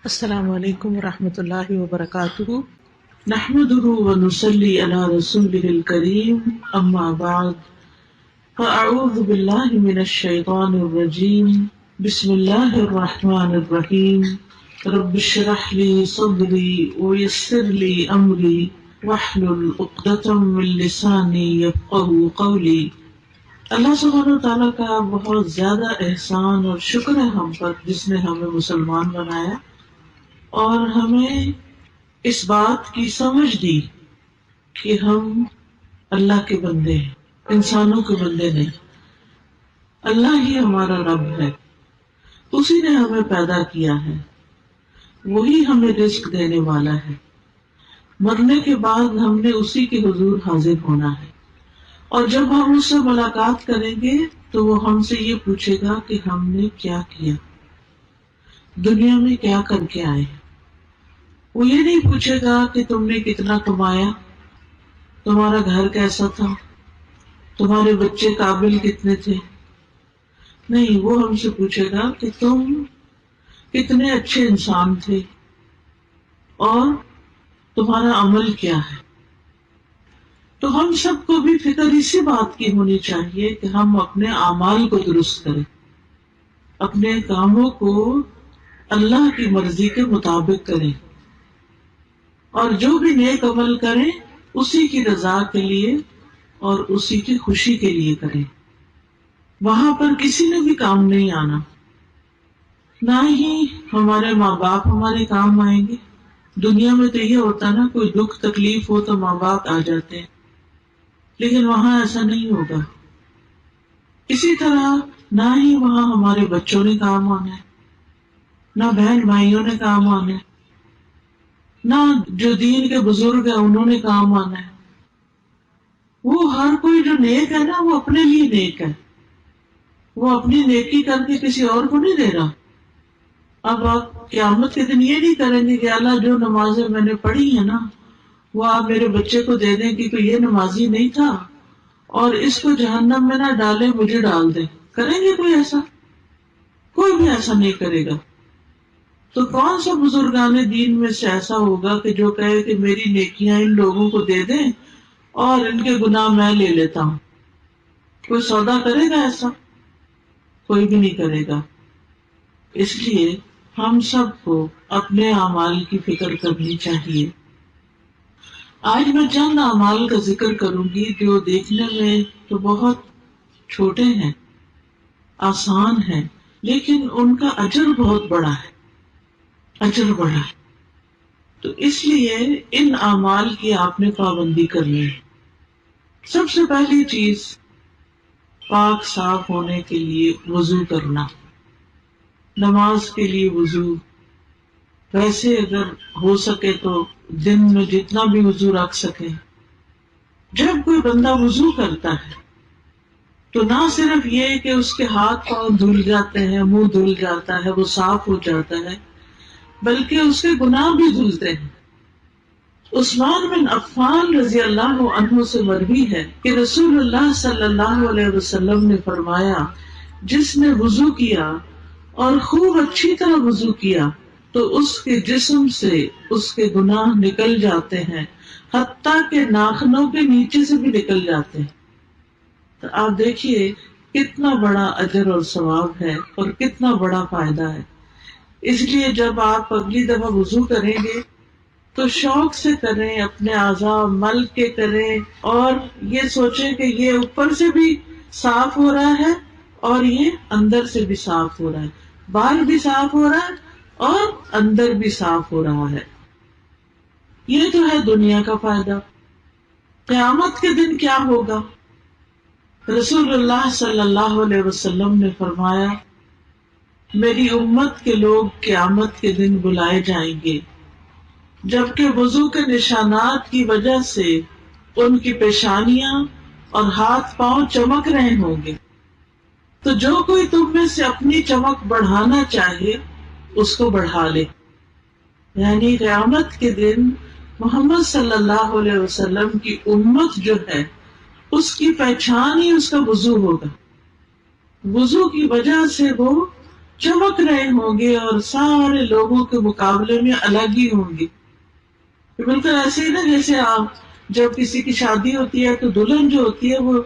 السلام علیکم ورحمۃ اللہ وبرکاتہ، نحمده ونصلی علی رسوله الکریم، اما بعد فاعوذ باللہ من الشیطان الرجیم، بسم اللہ الرحمن الرحیم، رب اشرح لی صدری ویسر لی امری واحلل عقدۃ من لسانی یفقہوا قولی۔ اللہ سبحانہ وتعالیٰ کا بہت زیادہ احسان اور شکر ہے ہم پر، جس نے ہمیں مسلمان بنایا اور ہمیں اس بات کی سمجھ دی کہ ہم اللہ کے بندے ہیں، انسانوں کے بندے نہیں۔ اللہ ہی ہمارا رب ہے، اسی نے ہمیں پیدا کیا ہے، وہی ہمیں رزق دینے والا ہے۔ مرنے کے بعد ہم نے اسی کے حضور حاضر ہونا ہے، اور جب ہم اس سے ملاقات کریں گے تو وہ ہم سے یہ پوچھے گا کہ ہم نے کیا کیا، دنیا میں کیا کر کے آئے ہیں۔ وہ یہ نہیں پوچھے گا کہ تم نے کتنا کمایا، تمہارا گھر کیسا تھا، تمہارے بچے قابل کتنے تھے، نہیں، وہ ہم سے پوچھے گا کہ تم کتنے اچھے انسان تھے اور تمہارا عمل کیا ہے۔ تو ہم سب کو بھی فکر اسی بات کی ہونی چاہیے کہ ہم اپنے اعمال کو درست کریں، اپنے کاموں کو اللہ کی مرضی کے مطابق کریں، اور جو بھی نیک عمل کریں اسی کی رضا کے لیے اور اسی کی خوشی کے لیے کریں۔ وہاں پر کسی نے بھی کام نہیں آنا، نہ ہی ہمارے ماں باپ ہمارے کام آئیں گے۔ دنیا میں تو یہ ہوتا نا، کوئی دکھ تکلیف ہو تو ماں باپ آ جاتے ہیں، لیکن وہاں ایسا نہیں ہوگا۔ اسی طرح نہ ہی وہاں ہمارے بچوں نے کام آنا ہے، نہ بہن بھائیوں نے کام آنا ہے، نہ جو دین کے بزرگ ہیں انہوں نے کام آنا ہے۔ وہ ہر کوئی جو نیک ہے نا، وہ اپنے لیے نیک ہے، وہ اپنی نیکی کر کے کسی اور کو نہیں دے رہا۔ اب آپ قیامت کے دن یہ نہیں کریں گے کہ اللہ جو نمازیں میں نے پڑھی ہیں نا، وہ آپ میرے بچے کو دے دیں کہ یہ نمازی نہیں تھا اور اس کو جہنم میں نہ ڈالے، مجھے ڈال دیں۔ کریں گے کوئی ایسا؟ کوئی بھی ایسا نہیں کرے گا۔ تو کون سا بزرگان دین میں سے ایسا ہوگا کہ جو کہے کہ میری نیکیاں ان لوگوں کو دے دیں اور ان کے گناہ میں لے لیتا ہوں؟ کوئی سودا کرے گا ایسا؟ کوئی بھی نہیں کرے گا۔ اس لیے ہم سب کو اپنے اعمال کی فکر کرنی چاہیے۔ آج میں چند اعمال کا ذکر کروں گی جو دیکھنے میں تو بہت چھوٹے ہیں، آسان ہیں، لیکن ان کا اجر بہت بڑا ہے، اجر بڑا ہے۔ تو اس لیے ان اعمال کی آپ نے پابندی کرنی ہے۔ سب سے پہلی چیز، پاک صاف ہونے کے لیے وضو کرنا، نماز کے لیے وضو۔ ویسے اگر ہو سکے تو دن میں جتنا بھی وضو رکھ سکے۔ جب کوئی بندہ وضو کرتا ہے تو نہ صرف یہ کہ اس کے ہاتھ پاؤں دھل جاتے ہیں، منہ دھل جاتا ہے، وہ صاف ہو جاتا ہے، بلکہ اس کے گناہ بھی دھلتے ہیں۔ عثمان بن عفان رضی اللہ عنہ سے مروی ہے کہ رسول اللہ صلی اللہ علیہ وسلم نے فرمایا، جس نے وضو کیا اور خوب اچھی طرح وضو کیا تو اس کے جسم سے اس کے گناہ نکل جاتے ہیں، حتیٰ کہ ناخنوں کے نیچے سے بھی نکل جاتے ہیں۔ تو آپ دیکھیے کتنا بڑا اجر اور ثواب ہے اور کتنا بڑا فائدہ ہے۔ اس لیے جب آپ اگلی دفعہ وضو کریں گے تو شوق سے کریں، اپنے اعضاء مل کے کریں، اور یہ سوچیں کہ یہ اوپر سے بھی صاف ہو رہا ہے اور یہ اندر سے بھی صاف ہو رہا ہے، باہر بھی صاف ہو رہا ہے اور اندر بھی صاف ہو رہا ہے۔ یہ تو ہے دنیا کا فائدہ۔ قیامت کے دن کیا ہوگا؟ رسول اللہ صلی اللہ علیہ وسلم نے فرمایا، میری امت کے لوگ قیامت کے دن بلائے جائیں گے جبکہ وضو کے نشانات کی وجہ سے ان کی پیشانیاں اور ہاتھ پاؤں چمک رہے ہوں گے۔ تو جو کوئی تم میں سے اپنی چمک بڑھانا چاہے اس کو بڑھا لے۔ یعنی قیامت کے دن محمد صلی اللہ علیہ وسلم کی امت جو ہے، اس کی پہچان ہی اس کا وضو ہوگا۔ وضو کی وجہ سے وہ چمک رہے ہوں گے اور سارے لوگوں کے مقابلے میں الگ ہی ہوں گے. بالکل ایسے ہی نا جیسے آپ جب کسی کی شادی ہوتی ہے تو دلہن جو ہوتی ہے وہ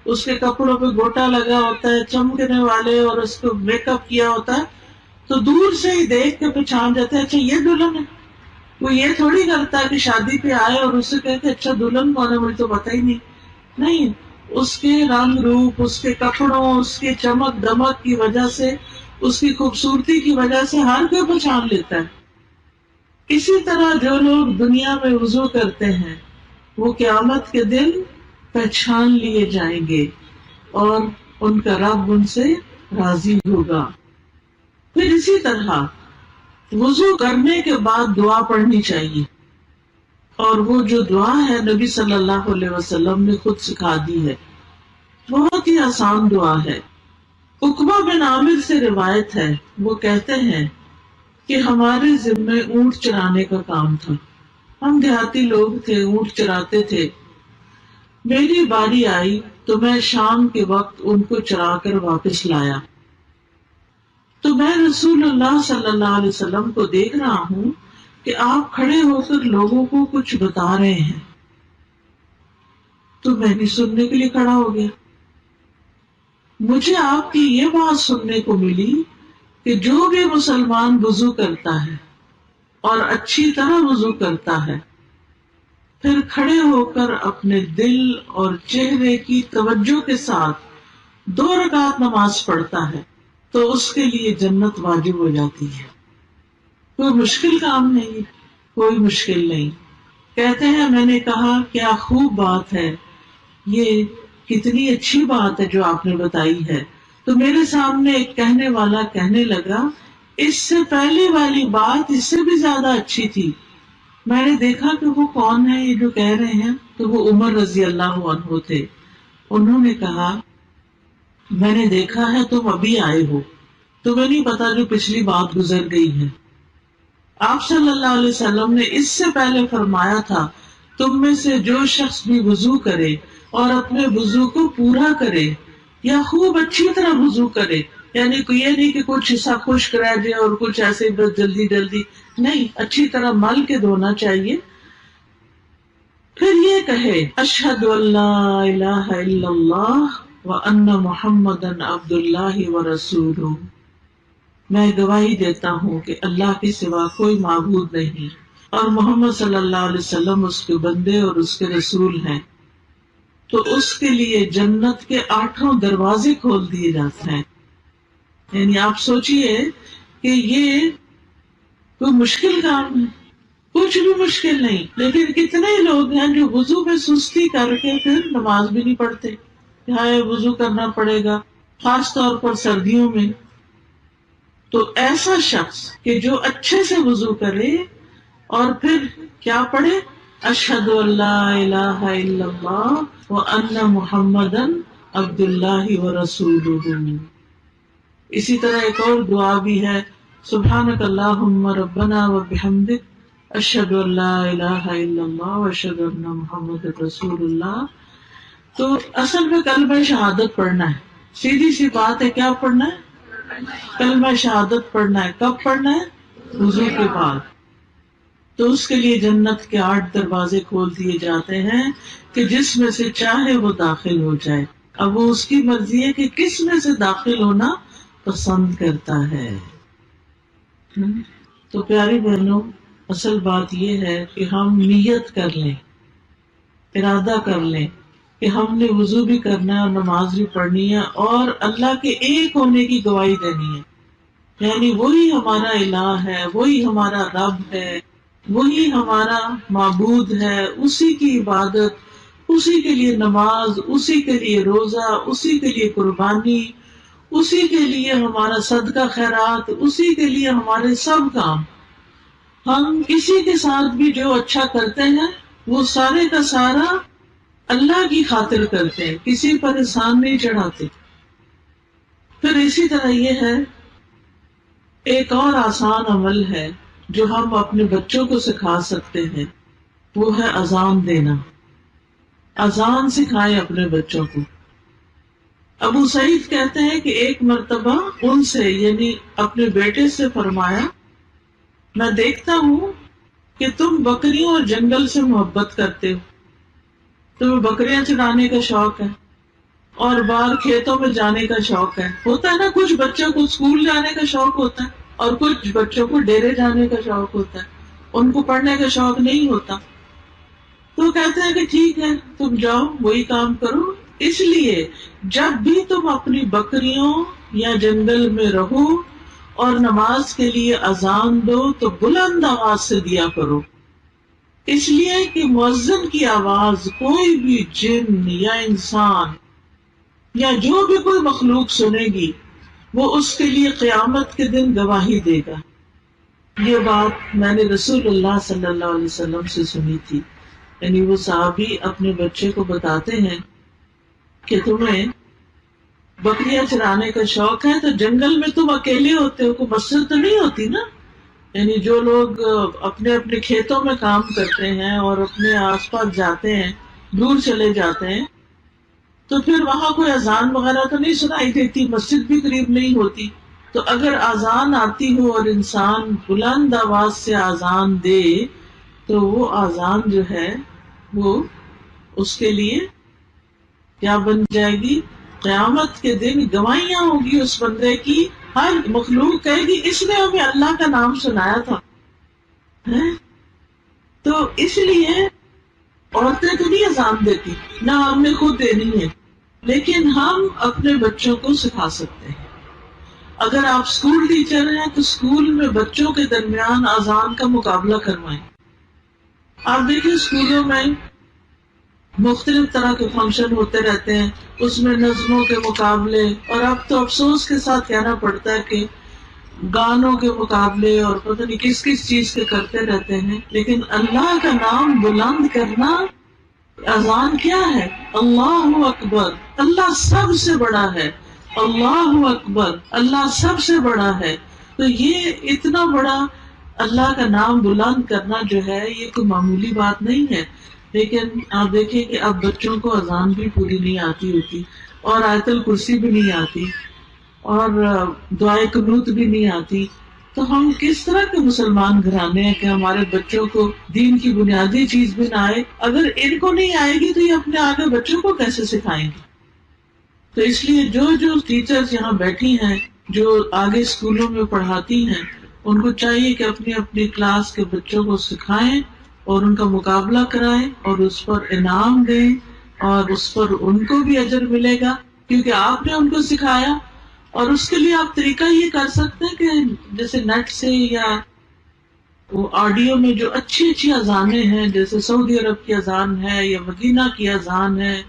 اس کے کپڑوں پہ گوٹا لگا ہوتا ہے چمکنے والے اور اس کو میک اپ کیا ہوتا ہے تو دور سے ہی دیکھ کے پہچان جاتے ہیں اچھا یہ دلہن ہے. وہ یہ تھوڑی کرتا ہے کہ شادی پہ آئے اور اسے کہ اچھا دلہن کون ہے مجھے تو پتا ہی نہیں. اس کے رنگ روپ، اس کے کپڑوں، اس کے چمک دمک کی وجہ سے، اس کی خوبصورتی کی وجہ سے ہر کوئی پہچان لیتا ہے. اسی طرح جو لوگ دنیا میں وضو کرتے ہیں وہ قیامت کے دن پہچان لیے جائیں گے اور ان کا رب ان سے راضی ہوگا. پھر اسی طرح وضو کرنے کے بعد دعا پڑھنی چاہیے، اور وہ جو دعا ہے نبی صلی اللہ علیہ وسلم نے خود سکھا دی ہے. بہت ہی آسان دعا ہے. عقبہ بن عامر سے روایت ہے، وہ کہتے ہیں کہ ہمارے ذمے اونٹ چرانے کا کام تھا. ہم دیہاتی لوگ تھے، اونٹ چراتے تھے. میری باری آئی تو میں شام کے وقت ان کو چرا کر واپس لایا تو میں رسول اللہ صلی اللہ علیہ وسلم کو دیکھ رہا ہوں کہ آپ کھڑے ہو کر لوگوں کو کچھ بتا رہے ہیں. تو میں بھی سننے کے لیے کھڑا ہو گیا. مجھے آپ کی یہ بات سننے کو ملی کہ جو بھی مسلمان وضو کرتا ہے اور اچھی طرح وضو کرتا ہے پھر کھڑے ہو کر اپنے دل اور چہرے کی توجہ کے ساتھ 2 رکعت نماز پڑھتا ہے تو اس کے لیے جنت واجب ہو جاتی ہے. کوئی مشکل کام نہیں، کوئی مشکل نہیں. کہتے ہیں میں نے کہا کیا خوب بات ہے، یہ کتنی اچھی بات ہے جو آپ نے بتائی ہے. تو میرے سامنے ایک کہنے والا کہنے لگا اس سے پہلے والی بات اس سے بھی زیادہ اچھی تھی. میں نے دیکھا کہ وہ کون ہے یہ جو کہہ رہے ہیں، تو وہ عمر رضی اللہ عنہ تھے. انہوں نے کہا میں نے دیکھا ہے تم ابھی آئے ہو، تمہیں نہیں پتا جو پچھلی بات گزر گئی ہے. آپ صلی اللہ علیہ وسلم نے اس سے پہلے فرمایا تھا تم میں سے جو شخص بھی وضو کرے اور اپنے وضو کو پورا کرے یا خوب اچھی طرح وضو کرے، یعنی یہ نہیں کہ کچھ حصہ خشک رہ جائے اور کچھ ایسے بس جلدی جلدی نہیں، اچھی طرح مل کے دھونا چاہیے. پھر یہ کہے اشہد ان لا الہ الا اللہ وان محمدا عبد اللہ ورسولہ، میں گواہی دیتا ہوں کہ اللہ کے سوا کوئی معبود نہیں اور محمد صلی اللہ علیہ وسلم اس کے بندے اور اس کے رسول ہیں. تو اس کے لیے جنت کے 8 دروازے کھول دیے جاتے ہیں. یعنی آپ سوچئے کہ یہ کوئی مشکل کام ہے، کچھ بھی مشکل نہیں. لیکن کتنے لوگ ہیں جو وضو میں سستی کر کے پھر نماز بھی نہیں پڑھتے. ہائے وضو کرنا پڑے گا، خاص طور پر سردیوں میں. تو ایسا شخص کہ جو اچھے سے وضو کرے اور پھر کیا پڑھے اشہد ان لا الہ الا اللہ وان محمدا عبد اللہ ورسولہ. اسی طرح ایک اور دعا بھی ہے سبحانک اللہم ربنا وبحمدک اشہد ان لا الہ الا اللہ واشہد ان محمد رسول اللہ. تو اصل میں کلمہ شہادت پڑھنا ہے. سیدھی سی بات ہے، کیا پڑھنا ہے؟ کلمہ شہادت پڑھنا ہے. کب پڑھنا ہے؟ وضو کے بعد. تو اس کے لیے جنت کے 8 دروازے کھول دیے جاتے ہیں کہ جس میں سے چاہے وہ داخل ہو جائے. اب وہ اس کی مرضی ہے کہ کس میں سے داخل ہونا پسند کرتا ہے. تو پیاری بہنوں، اصل بات یہ ہے کہ ہم نیت کر لیں، ارادہ کر لیں کہ ہم نے وضو بھی کرنا ہے اور نماز بھی پڑھنی ہے اور اللہ کے ایک ہونے کی گواہی دینی ہے. یعنی وہی ہمارا الہ ہے، وہی ہمارا رب ہے، وہی ہمارا معبود ہے. اسی کی عبادت، اسی کے لیے نماز، اسی کے لیے روزہ، اسی کے لیے قربانی، اسی کے لیے ہمارا صدقہ خیرات، اسی کے لیے ہمارے سب کام. ہم کسی کے ساتھ بھی جو اچھا کرتے ہیں وہ سارے کا سارا اللہ کی خاطر کرتے ہیں، کسی پر احسان نہیں چڑھاتے. پھر اسی طرح یہ ہے ایک اور آسان عمل ہے جو ہم اپنے بچوں کو سکھا سکتے ہیں، وہ ہے اذان دینا. اذان سکھائیں اپنے بچوں کو. ابو سعید کہتے ہیں کہ ایک مرتبہ ان سے یعنی اپنے بیٹے سے فرمایا، میں دیکھتا ہوں کہ تم بکریوں اور جنگل سے محبت کرتے ہو، تمہیں بکریاں چرانے کا شوق ہے اور باہر کھیتوں میں جانے کا شوق ہے. ہوتا ہے نا، کچھ بچوں کو اسکول جانے کا شوق ہوتا ہے اور کچھ بچوں کو ڈیرے جانے کا شوق ہوتا ہے، ان کو پڑھنے کا شوق نہیں ہوتا. تو کہتے ہیں کہ ٹھیک ہے تم جاؤ وہی کام کرو، اس لیے جب بھی تم اپنی بکریوں یا جنگل میں رہو اور نماز کے لیے اذان دو تو بلند آواز سے دیا کرو، اس لیے کہ مؤذن کی آواز کوئی بھی جن یا انسان یا جو بھی کوئی مخلوق سنے گی وہ اس کے لیے قیامت کے دن گواہی دے گا. یہ بات میں نے رسول اللہ صلی اللہ علیہ وسلم سے سنی تھی. یعنی وہ صحابی اپنے بچے کو بتاتے ہیں کہ تمہیں بکریاں چرانے کا شوق ہے تو جنگل میں تم اکیلے ہوتے ہو، کوئی مسجد تو نہیں ہوتی نا. یعنی جو لوگ اپنے اپنے کھیتوں میں کام کرتے ہیں اور اپنے آس پاس جاتے ہیں، دور چلے جاتے ہیں، تو پھر وہاں کوئی اذان وغیرہ تو نہیں سنائی دیتی، مسجد بھی قریب نہیں ہوتی. تو اگر اذان آتی ہو اور انسان بلند آواز سے اذان دے تو وہ اذان جو ہے وہ اس کے لیے کیا بن جائے گی؟ قیامت کے دن گواہیاں ہوگی اس بندے کی. ہر مخلوق کہے گی اس نے ہمیں اللہ کا نام سنایا تھا. تو اس لیے عورتیں تو نہیں اذان دیتی، نہ ہم نے خود دینی ہے، لیکن ہم اپنے بچوں کو سکھا سکتے ہیں. اگر آپ اسکول ٹیچر ہیں تو اسکول میں بچوں کے درمیان اذان کا مقابلہ کروائیں. آپ دیکھیں اسکولوں میں مختلف طرح کے فنکشن ہوتے رہتے ہیں، اس میں نظموں کے مقابلے، اور اب تو افسوس کے ساتھ کہنا پڑتا ہے کہ گانوں کے مقابلے اور پتہ نہیں کس کس چیز کے کرتے رہتے ہیں. لیکن اللہ کا نام بلند کرنا، اذان کیا ہے؟ اللہ اکبر، اللہ سب سے بڑا ہے، اللہ اکبر، اللہ سب سے بڑا ہے. تو یہ اتنا بڑا اللہ کا نام بلند کرنا جو ہے یہ کوئی معمولی بات نہیں ہے. لیکن آپ دیکھیں کہ اب بچوں کو اذان بھی پوری نہیں آتی ہوتی، اور آیت الکرسی بھی نہیں آتی، اور دعائے قنوت بھی نہیں آتی. تو ہم کس طرح کے مسلمان گھرانے ہیں کہ ہمارے بچوں کو دین کی بنیادی چیز بھی نہ آئے؟ اگر ان کو نہیں آئے گی تو یہ اپنے آگے بچوں کو کیسے سکھائیں گے؟ تو اس لیے جو ٹیچرز یہاں بیٹھی ہیں، جو آگے اسکولوں میں پڑھاتی ہیں، ان کو چاہیے کہ اپنی اپنی کلاس کے بچوں کو سکھائیں اور ان کا مقابلہ کرائیں اور اس پر انعام دیں، اور اس پر ان کو بھی اجر ملے گا کیونکہ آپ نے ان کو سکھایا. اور اس کے لیے آپ طریقہ یہ کر سکتے ہیں کہ جیسے نیٹ سے یا وہ آڈیو میں جو اچھی اچھی اذانیں ہیں، جیسے سعودی عرب کی اذان ہے یا مدینہ کی اذان ہے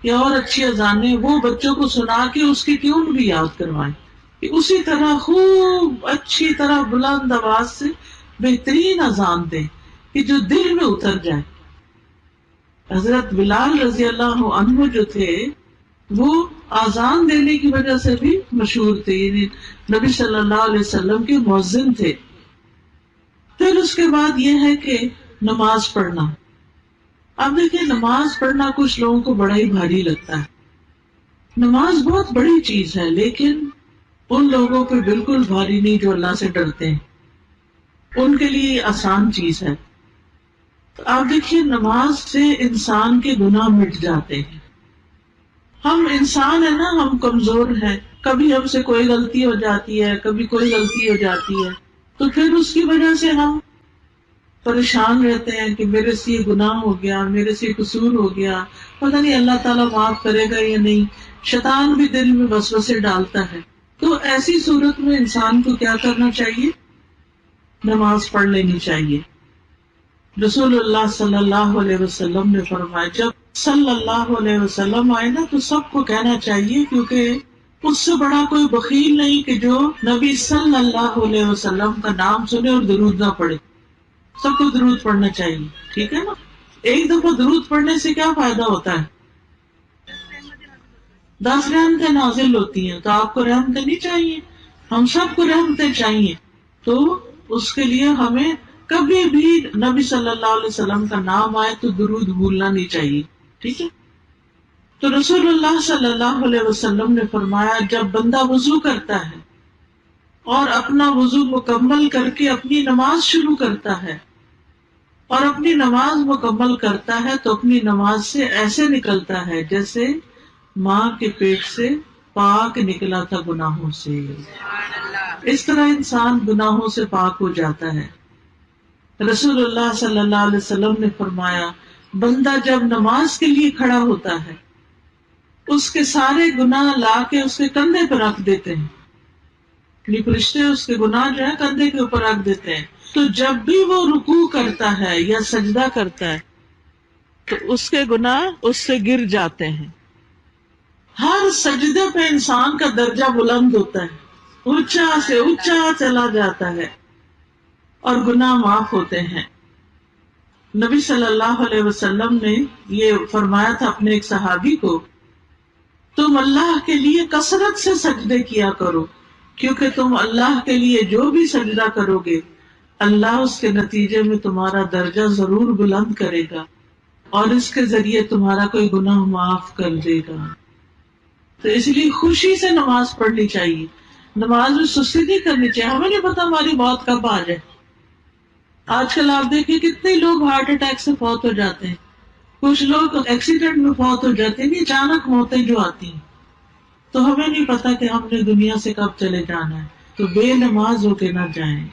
یا اور اچھی اذانیں، وہ بچوں کو سنا کے اس کی ٹیون بھی یاد کروائیں، کہ اسی طرح خوب اچھی طرح بلند آواز سے بہترین اذان دیں کہ جو دل میں اتر جائے. حضرت بلال رضی اللہ عنہ جو تھے وہ اذان دینے کی وجہ سے بھی مشہور تھے، یعنی نبی صلی اللہ علیہ وسلم کے مؤذن تھے. پھر اس کے بعد یہ ہے کہ نماز پڑھنا. اب دیکھیں نماز پڑھنا کچھ لوگوں کو بڑا ہی بھاری لگتا ہے. نماز بہت بڑی چیز ہے، لیکن ان لوگوں پہ بالکل بھاری نہیں جو اللہ سے ڈرتے ہیں، ان کے لیے آسان چیز ہے. تو آپ دیکھیے نماز سے انسان کے گناہ مٹ جاتے ہیں. ہم انسان ہیں نا، ہم کمزور ہیں، کبھی ہم سے کوئی غلطی ہو جاتی ہے، کبھی کوئی غلطی ہو جاتی ہے، تو پھر اس کی وجہ سے ہم پریشان رہتے ہیں کہ میرے سے یہ گناہ ہو گیا، میرے سے قصور ہو گیا، پتہ نہیں اللہ تعالیٰ معاف کرے گا یا نہیں. شیطان بھی دل میں وسوسے ڈالتا ہے. تو ایسی صورت میں انسان کو کیا کرنا چاہیے؟ نماز پڑھ لینی چاہیے. رسول اللہ صلی اللہ علیہ وسلم نے فرمایا جب صلی اللہ علیہ وسلم آئے نا تو سب کو کہنا چاہیے، کیونکہ اس سے بڑا کوئی بخیل نہیں کہ جو نبی صلی اللہ علیہ وسلم کا نام سنے اور درود نہ پڑھے. سب کو درود پڑھنا چاہیے، ٹھیک ہے نا؟ ایک دفعہ درود پڑھنے سے کیا فائدہ ہوتا ہے؟ 10 رحمتیں نازل ہوتی ہیں. تو آپ کو رحمتیں نہیں چاہیے؟ ہم سب کو رحمتیں چاہیے. تو اس کے لیے ہمیں کبھی بھی نبی صلی اللہ علیہ وسلم کا نام آئے تو درود بھولنا نہیں چاہیے، ٹھیک ہے؟ تو رسول اللہ صلی اللہ علیہ وسلم نے فرمایا جب بندہ وضو کرتا ہے اور اپنا وضو مکمل کر کے اپنی نماز شروع کرتا ہے اور اپنی نماز مکمل کرتا ہے تو اپنی نماز سے ایسے نکلتا ہے جیسے ماں کے پیٹ سے پاک نکلا تھا گناہوں سے. اس طرح انسان گناہوں سے پاک ہو جاتا ہے. رسول اللہ صلی اللہ علیہ وسلم نے فرمایا بندہ جب نماز کے لیے کھڑا ہوتا ہے اس کے سارے گناہ لا کے اس کے کندھے پر رکھ دیتے ہیں. فرشتے اس کے گناہ جو ہے کندھے کے اوپر رکھ دیتے ہیں. تو جب بھی وہ رکوع کرتا ہے یا سجدہ کرتا ہے تو اس کے گناہ اس سے گر جاتے ہیں. ہر سجدے پہ انسان کا درجہ بلند ہوتا ہے, اونچا سے اونچا چلا جاتا ہے اور گناہ معاف ہوتے ہیں. نبی صلی اللہ علیہ وسلم نے یہ فرمایا تھا اپنے ایک صحابی کو, تم اللہ کے لیے کثرت سے سجدے کیا کرو کیونکہ تم اللہ کے لیے جو بھی سجدہ کرو گے اللہ اس کے نتیجے میں تمہارا درجہ ضرور بلند کرے گا اور اس کے ذریعے تمہارا کوئی گناہ معاف کر دے گا. تو اس لیے خوشی سے نماز پڑھنی چاہیے, نماز میں سستی نہیں کرنی چاہیے. ہمیں نہیں پتا ہماری موت کب آ جائے. آج کل آپ دیکھیں کتنے لوگ ہارٹ اٹیک سے فوت ہو جاتے ہیں, کچھ لوگ ایکسیڈنٹ میں فوت ہو جاتے ہیں. اچانک موتیں جو آتی ہیں تو ہمیں نہیں پتا کہ ہم نے دنیا سے کب چلے جانا ہے. تو بے نماز ہو کے نہ جائیں.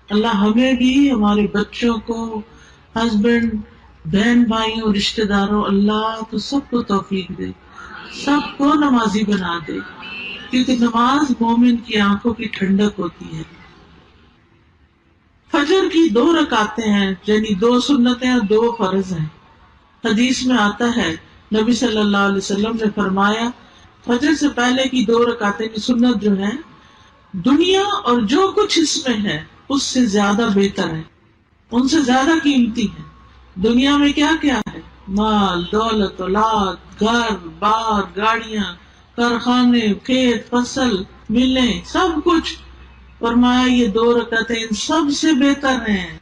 اللہ ہمیں بھی, ہمارے بچوں کو, ہسبینڈ, بہن بھائیوں, رشتے داروں, اللہ تو سب کو توفیق دے, سب کو نمازی بنا دے, کیونکہ نماز مومن کی آنکھوں کی ٹھنڈک ہوتی ہے. فجر کی 2 رکعتیں ہیں, یعنی 2 سنتیں اور 2 فرض ہیں. حدیث میں آتا ہے نبی صلی اللہ علیہ وسلم نے فرمایا فجر سے پہلے کی 2 رکعتیں کی سنت جو ہے دنیا اور جو کچھ اس میں ہے اس سے زیادہ بہتر ہے, ان سے زیادہ قیمتی ہے. دنیا میں کیا کیا ہے, مال, دولت, اولاد, گھر بار, گاڑیاں, کارخانے, کھیت, فصل, ملیں, سب کچھ. فرمایا یہ 2 رکعتیں ان سب سے بہتر ہیں.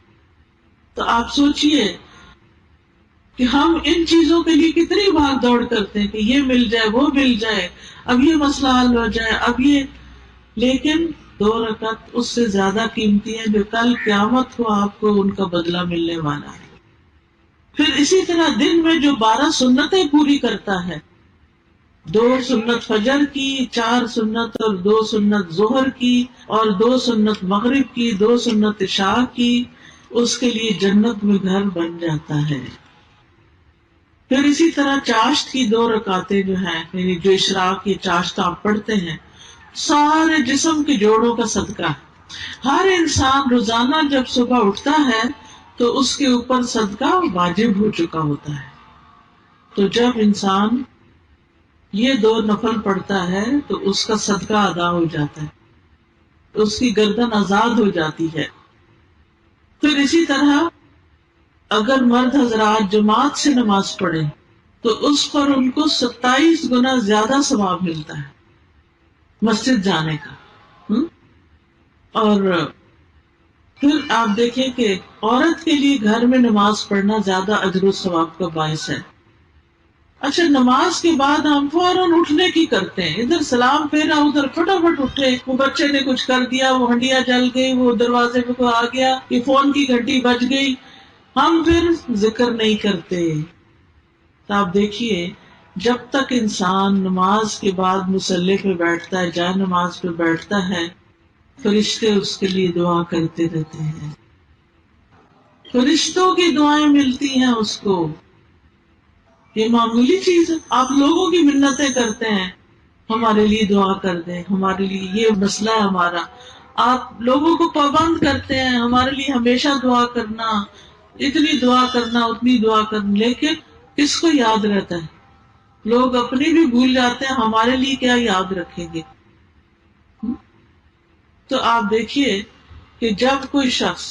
تو آپ سوچئے کہ ہم ان چیزوں کے لیے کتنی بھاگ دوڑ کرتے ہیں کہ یہ مل جائے, وہ مل جائے, اب یہ مسئلہ حل ہو جائے, اب یہ, لیکن 2 رکعت اس سے زیادہ قیمتی ہیں جو کل قیامت کو آپ کو ان کا بدلہ ملنے والا ہے. پھر اسی طرح دن میں جو 12 سنتیں پوری کرتا ہے, 2 سنت فجر کی, 4 سنت اور 2 سنت ظہر کی, اور 2 سنت مغرب کی, 2 سنت عشاء کی, اس کے لیے جنت میں گھر بن جاتا ہے. پھر اسی طرح چاشت کی 2 رکعتیں جو ہیں, یعنی جو اشراق کی چاشت آپ پڑھتے ہیں, سارے جسم کے جوڑوں کا صدقہ ہے. ہر انسان روزانہ جب صبح اٹھتا ہے تو اس کے اوپر صدقہ واجب ہو چکا ہوتا ہے. تو جب انسان یہ 2 نفل پڑھتا ہے تو اس کا صدقہ ادا ہو جاتا ہے, اس کی گردن آزاد ہو جاتی ہے. پھر اسی طرح اگر مرد حضرات جماعت سے نماز پڑھیں تو اس پر ان کو 27 گنا زیادہ ثواب ملتا ہے مسجد جانے کا. اور پھر آپ دیکھیں کہ عورت کے لیے گھر میں نماز پڑھنا زیادہ اجر و ثواب کا باعث ہے. اچھا, نماز کے بعد ہم فوراً اٹھنے کی کرتے ہیں, ادھر سلام پھیرا, ادھر فٹافٹ اٹھے, وہ بچے نے کچھ کر دیا, وہ ہنڈیا جل گئی, وہ دروازے پہ کوئی آ گیا, یہ فون کی گھنٹی بج گئی, ہم پھر ذکر نہیں کرتے. تو آپ دیکھیے جب تک انسان نماز کے بعد مصلی پہ بیٹھتا ہے, جائے نماز پہ بیٹھتا ہے, فرشتے اس کے لیے دعا کرتے رہتے ہیں, فرشتوں کی دعائیں ملتی ہیں اس کو. یہ معمولی چیز ہے. آپ لوگوں کی منتیں کرتے ہیں, ہمارے لیے دعا کر دیں, ہمارے لیے یہ مسئلہ ہے ہمارا. آپ لوگوں کو پابند کرتے ہیں ہمارے لیے ہمیشہ دعا کرنا, اتنی دعا کرنا, اتنی دعا کرنا, لیکن کس کو یاد رہتا ہے؟ لوگ اپنی بھی بھول جاتے ہیں, ہمارے لیے کیا یاد رکھیں گے. تو آپ دیکھیے کہ جب کوئی شخص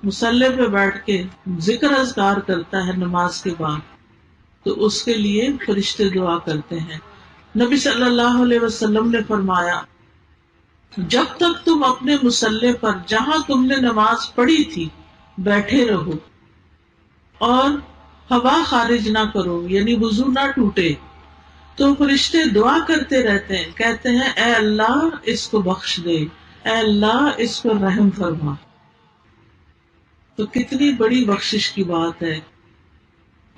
مصلی پہ بیٹھ کے ذکر اذکار کرتا ہے نماز کے بعد تو اس کے لیے فرشتے دعا کرتے ہیں. نبی صلی اللہ علیہ وسلم نے فرمایا جب تک تم اپنے مصلی پر جہاں تم نے نماز پڑھی تھی بیٹھے رہو اور ہوا خارج نہ کرو, یعنی وضو نہ ٹوٹے, تو فرشتے دعا کرتے رہتے ہیں، کہتے ہیں اے اللہ اس کو بخش دے، اے اللہ اس پر رحم فرما۔ تو کتنی بڑی بخشش کی بات ہے،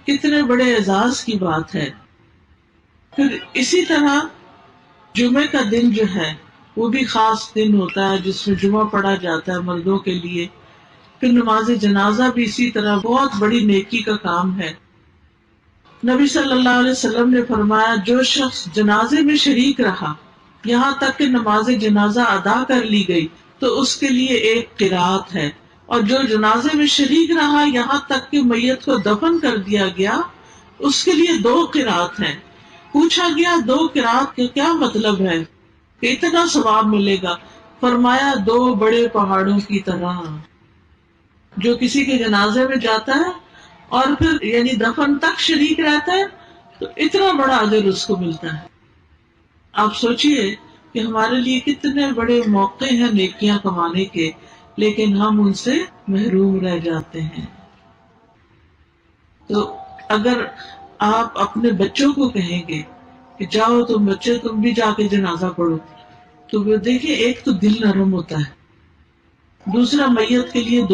کتنے بڑے اعزاز کی بات ہے۔ پھر اسی طرح جمعے کا دن جو ہے وہ بھی خاص دن ہوتا ہے جس میں جمعہ پڑھا جاتا ہے مردوں کے لیے۔ پھر نماز جنازہ بھی اسی طرح بہت بڑی نیکی کا کام ہے۔ نبی صلی اللہ علیہ وسلم نے فرمایا جو شخص جنازے میں شریک رہا یہاں تک کہ نماز جنازہ ادا کر لی گئی تو اس کے لیے ایک قرات ہے، اور جو جنازے میں شریک رہا یہاں تک کہ میت کو دفن کر دیا گیا اس کے لیے 2 قرات ہیں۔ پوچھا گیا 2 قرات کا کیا مطلب ہے کہ اتنا ثواب ملے گا؟ فرمایا 2 بڑے پہاڑوں کی طرح۔ جو کسی کے جنازے میں جاتا ہے اور پھر یعنی دفن تک شریک رہتا ہے تو اتنا بڑا اجر اس کو ملتا ہے۔ آپ سوچئے کہ ہمارے لیے کتنے بڑے موقع ہیں نیکیاں کمانے کے، لیکن ہم ان سے محروم رہ جاتے ہیں۔ تو اگر آپ اپنے بچوں کو کہیں گے کہ جاؤ تم بچے تم بھی جا کے جنازہ پڑھو، تو وہ دیکھیں ایک تو دل نرم ہوتا ہے، دوسرا میت کے لیے دعا